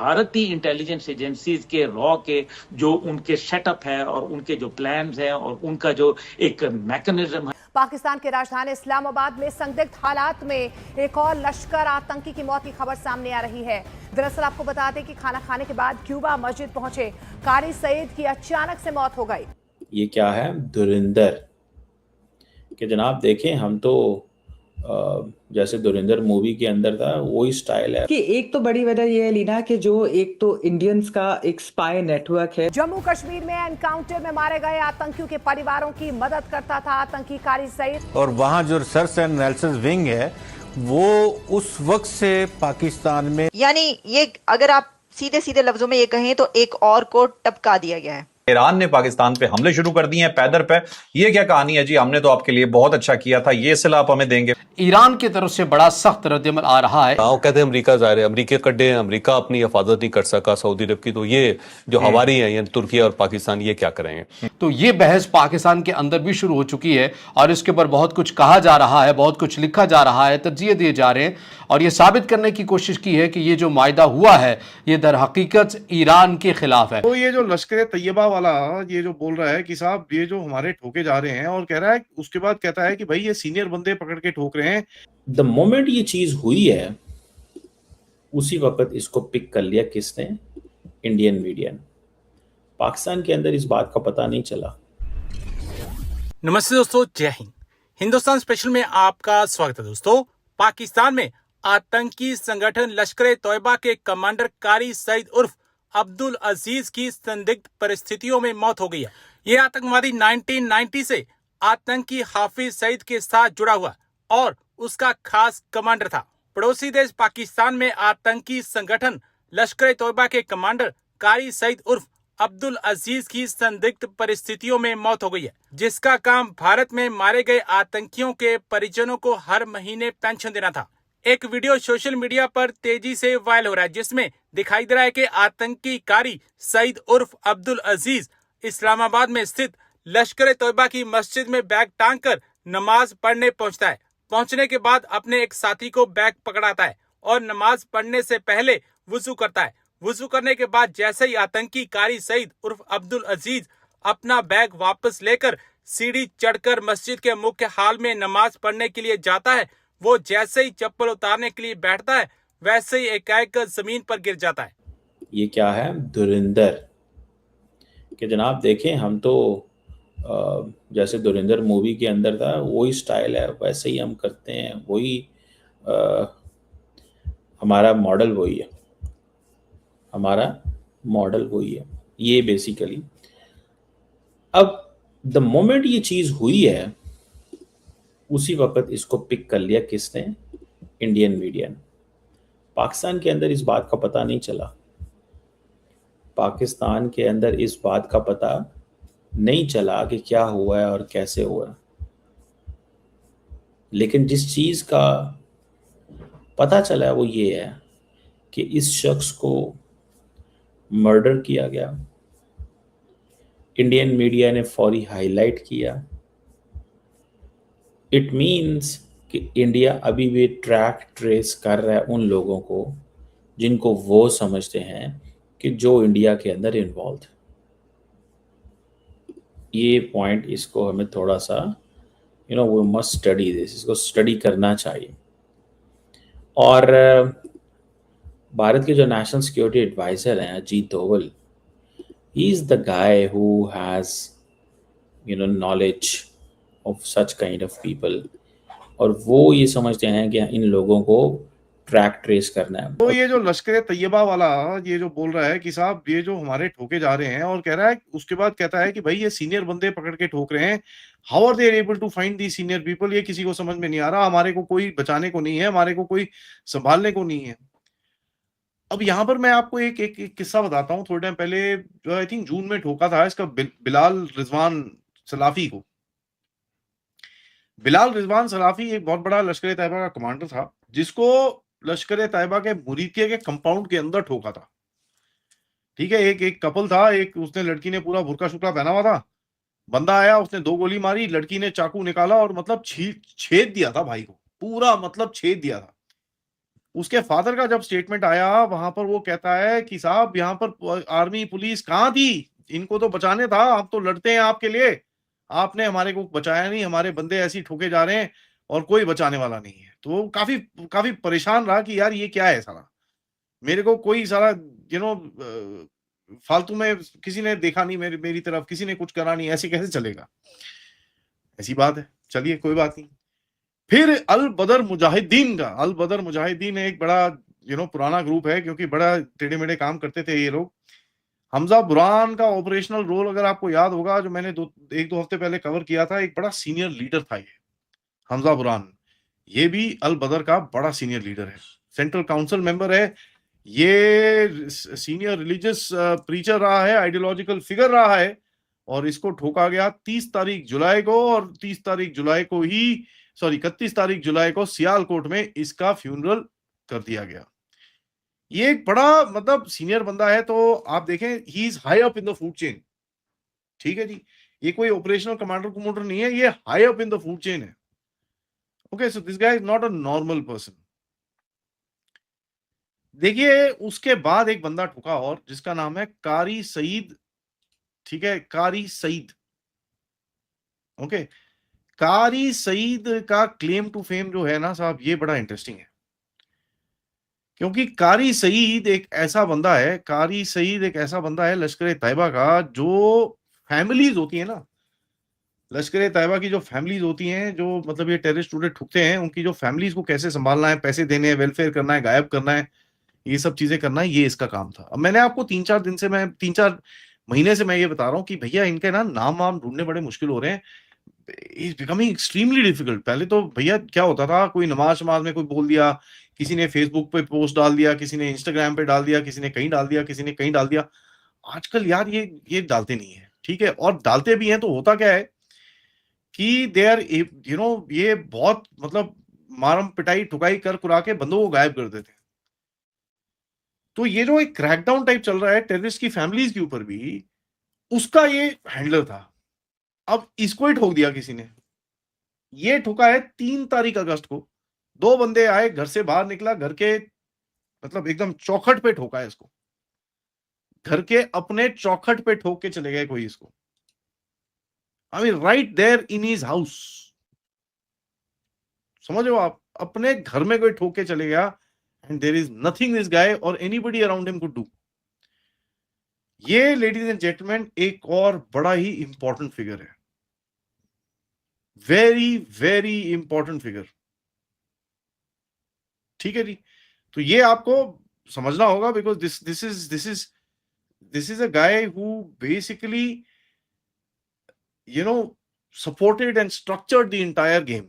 भारतीय intelligence agencies के raw के जो उनके सेटअप है और उनके जो प्लान्स हैं और उनका जो एक मैकेनिज्म है। पाकिस्तान की राजधानी इस्लामाबाद में संदिग्ध हालात में एक और लश्कर आतंकी की मौत की खबर सामने आ रही है। दरअसल आपको बता दें कि खाना खाने के बाद क्यूबा मस्जिद पहुंचे कारी सईद की अचानक से मौत हो गई। ये क्या है धुरंधर कि जनाब देखें हम तो जैसे धुरंधर मूवी के अंदर था वही स्टाइल है कि एक तो बड़ी वजह यह है लीना कि जो एक तो इंडियंस का एक स्पाई नेटवर्क है। जम्मू कश्मीर में एनकाउंटर में मारे गए आतंकियों के परिवारों की मदद करता था आतंकी कारी सईद। और वहाँ जो रिसर्च एंड एनालिसिस विंग है वो उस वक्त से पाकिस्तान में, यानी ये अगर आप सीधे सीधे लफ्जों में ये कहें तो एक और को टपका दिया गया है। ईरान ने पाकिस्तान पे हमले शुरू कर दिए हैं पैदर पे। ये क्या कहानी है जी, हमने तो आपके लिए बहुत अच्छा किया था, ये सिला आप हमें देंगे। ईरान की तरफ से बड़ा सख्त रद्दमल आ रहा है। वो कहते हैं अमेरिका ज़ाहिर है अमेरिका कड्डे हैं, अमेरिका अपनी हिफाजत नहीं कर सका सऊदी अरब की, तो ये जो हवारी है यानी तुर्की और पाकिस्तान ये क्या करेंगे। तो ये बहस पाकिस्तान के अंदर भी शुरू हो चुकी है और इसके ऊपर बहुत कुछ कहा जा रहा है, बहुत कुछ लिखा जा रहा है, तरजीह दिए जा रहे हैं और ये साबित करने की कोशिश की है कि ये जो मायदा हुआ है ये दर हकीकत ईरान के खिलाफ है। तो ये जो लश्कर तैयबा वाला ये जो बोल रहा है कि साहब ये जो हमारे ठोके जा रहे हैं और कह रहा है, उसके बाद कहता है कि भाई ये सीनियर बंदे पकड़ के ठोक रहे हैं। द मोमेंट ये चीज हुई है उसी वक्त इसको पिक कर लिया किसने, इंडियन मीडिया ने। पाकिस्तान के अंदर इस बात का पता नहीं चला। नमस्ते दोस्तों, जय हिंद। हिंदुस्तान स्पेशल में आपका स्वागत है दोस्तों। पाकिस्तान में आतंकी संगठन लश्कर तोयबा के कमांडर कारी सईद उर्फ अब्दुल अजीज की संदिग्ध परिस्थितियों में मौत हो गई है। ये आतंकवादी 1990 से आतंकी हाफिज सईद के साथ जुड़ा हुआ और उसका खास कमांडर था। पड़ोसी देश पाकिस्तान में आतंकी संगठन लश्कर तोयबा के कमांडर कारी सईद उर्फ अब्दुल अजीज की संदिग्ध परिस्थितियों में मौत हो गई है, जिसका काम भारत में मारे गए आतंकियों के परिजनों को हर महीने पेंशन देना था। एक वीडियो सोशल मीडिया पर तेजी से वायरल हो रहा है जिसमें दिखाई दे रहा है कि आतंकी कारी सईद उर्फ अब्दुल अजीज इस्लामाबाद में स्थित लश्कर तोयबा की मस्जिद में बैग टांग कर नमाज पढ़ने पहुंचता है। पहुंचने के बाद अपने एक साथी को बैग पकड़ाता है और नमाज पढ़ने से पहले वुजू करता है। वुजू करने के बाद जैसे ही आतंकी कारी सईद उर्फ अब्दुल अजीज अपना बैग वापस लेकर सीढ़ी चढ़कर मस्जिद के मुख्य हाल में नमाज पढ़ने के लिए जाता है, वो जैसे ही चप्पल उतारने के लिए बैठता है वैसे ही एकाएक जमीन पर गिर जाता है। ये क्या है धुरंधर कि जनाब देखें हम तो जैसे धुरंधर मूवी के अंदर था वही स्टाइल है, वैसे ही हम करते हैं, वही हमारा मॉडल वही है, हमारा मॉडल वही है। ये बेसिकली अब द मोमेंट ये चीज हुई है उसी वक्त इसको पिक कर लिया किसने, इंडियन मीडिया ने। पाकिस्तान के अंदर इस बात का पता नहीं चला। पाकिस्तान के अंदर इस बात का पता नहीं चला कि क्या हुआ है और कैसे हुआ है। लेकिन जिस चीज का पता चला है वो ये है कि इस शख्स को मर्डर किया गया। इंडियन मीडिया ने फौरी हाईलाइट किया। इट मीन्स कि इंडिया अभी भी ट्रैक ट्रेस कर रहा है उन लोगों को जिनको वो समझते हैं कि जो इंडिया के अंदर इन्वॉल्व है। ये पॉइंट इसको हमें थोड़ा सा वी मस्ट स्टडी दिस, इसको स्टडी करना चाहिए। और भारत के जो नेशनल सिक्योरिटी एडवाइजर हैं Ajit Doval, he is the guy who has knowledge of such kind of people, और वो ये समझते हैं कि इन लोगों को ट्रैक ट्रेस करना है। तो ये जो लश्कर तैयबा वाला ये जो बोल रहा है कि साहब ये जो हमारे ठोके जा रहे हैं और कह रहा है, उसके बाद कहता है कि भाई ये सीनियर बंदे पकड़ के ठोक रहे हैं। How are they able to find the senior people, ये किसी को समझ में नहीं आ रहा। हमारे को कोई बचाने को नहीं है, हमारे को कोई संभालने को नहीं है। अब यहाँ पर मैं आपको एक किस्सा बताता हूँ। थोड़े टाइम पहले जो आई थिंक जून में ठोका था इसका बिलाल रिजवान सलाफी को। बिलाल रिजवान सलाफी एक बहुत बड़ा लश्कर तैयबा का कमांडर था जिसको लश्कर तैयबा के मुरीदिया के कंपाउंड के अंदर ठोका था। ठीक है, एक कपल था, एक उसने लड़की ने पूरा बुरका शुक्ला पहना हुआ था। बंदा आया, उसने 2 गोली मारी, लड़की ने चाकू निकाला और मतलब छेद दिया था भाई को, पूरा मतलब छेद दिया था। उसके फादर का जब स्टेटमेंट आया वहां पर वो कहता है कि साहब यहाँ पर आर्मी पुलिस कहाँ थी, इनको तो बचाने था, आप तो लड़ते हैं आपके लिए, आपने हमारे को बचाया नहीं, हमारे बंदे ऐसे ठोके जा रहे हैं और कोई बचाने वाला नहीं है। तो वो काफी काफी परेशान रहा कि यार ये क्या है सारा, मेरे को कोई सारा फालतू में किसी ने देखा नहीं, मेरी तरफ किसी ने कुछ करा नहीं, ऐसे कैसे चलेगा, ऐसी बात है। चलिए कोई बात नहीं। फिर अल बदर मुजाहिदीन का, अल बदर मुजाहिदीन एक बड़ा पुराना ग्रुप है, क्योंकि बड़ा टेढ़े मेढ़े काम करते थे ये लोग। हमजा बुरहान का ऑपरेशनल रोल अगर आपको याद होगा, जो मैंने एक दो हफ्ते पहले कवर किया था, एक बड़ा सीनियर लीडर था ये हमजा बुरहान। ये भी अल बदर का बड़ा सीनियर लीडर है, सेंट्रल काउंसिल मेंबर है, ये सीनियर रिलीजियस प्रीचर रहा है, आइडियोलॉजिकल फिगर रहा है, और इसको ठोका गया 30 तारीख जुलाई को, और 30 तारीख जुलाई को ही 31 तारीख जुलाई को सियालकोट में इसका फ्यूनरल कर दिया गया। ये एक बड़ा मतलब सीनियर बंदा है, तो आप देखें he is high up in the food chain. ठीक है जी, ये कोई ऑपरेशनल कमांडर नहीं है, ये high up in the food chain है। Okay, so this guy is not a normal person. देखिए उसके बाद एक बंदा ठुका और, जिसका नाम है कारी सईद। ठीक है, कारी सईद। ओके, कारी सईद का क्लेम टू फेम जो है ना साहब, ये बड़ा इंटरेस्टिंग है, क्योंकि कारी सईद एक ऐसा बंदा है, कारी सईद एक ऐसा बंदा है लश्कर तैयबा का, जो फैमिलीज होती है ना, लश्कर तैयबा की जो फैमिलीज होती हैं, जो मतलब ये टेररिस्ट स्टूडेंट ठुकते हैं, उनकी जो फैमिलीज को कैसे संभालना है, पैसे देने हैं, वेलफेयर करना है, गायब करना है, ये सब चीजें करना है, ये इसका काम था। अब मैंने आपको 3-4 महीने से मैं ये बता रहा हूँ कि भैया इनके नाम वाम ढूंढने बड़े मुश्किल हो रहे हैं, इज बिकमिंग एक्सट्रीमली डिफिकल्ट। पहले तो भैया क्या होता था, कोई नमाज में कोई बोल दिया, किसी ने फेसबुक पे पोस्ट डाल दिया, किसी ने इंस्टाग्राम पे डाल दिया, किसी ने कहीं डाल दिया, किसी ने कहीं डाल दिया। आजकल यार ये डालते नहीं है, ठीक है, और डालते भी हैं तो होता क्या है कि दे आर ये बहुत मतलब मारम पिटाई ठुकाई कर कुरा के बंदों को गायब कर देते हैं। तो ये जो एक क्रैकडाउन टाइप चल रहा है टेररिस्ट की फैमिलीज के ऊपर भी, उसका ये हैंडलर था। अब इसको ही ठोक दिया किसी ने। ये ठुका है 3 तारीख अगस्त को, 2 बंदे आए, घर से बाहर निकला, घर के मतलब एकदम चौखट पे ठोका है इसको, घर के अपने चौखट पे ठोक के चले गए कोई इसको, I mean right there in his house. समझो आप, अपने घर में कोई ठोक के चले गया, and there is nothing this guy और anybody around him could do. ये लेडीज एंड जेंटलमैन एक और बड़ा ही इंपॉर्टेंट फिगर है, वेरी वेरी इंपॉर्टेंट फिगर। ठीक है जी, तो ये आपको समझना होगा, because this is a guy who basically supported and structured the entire game.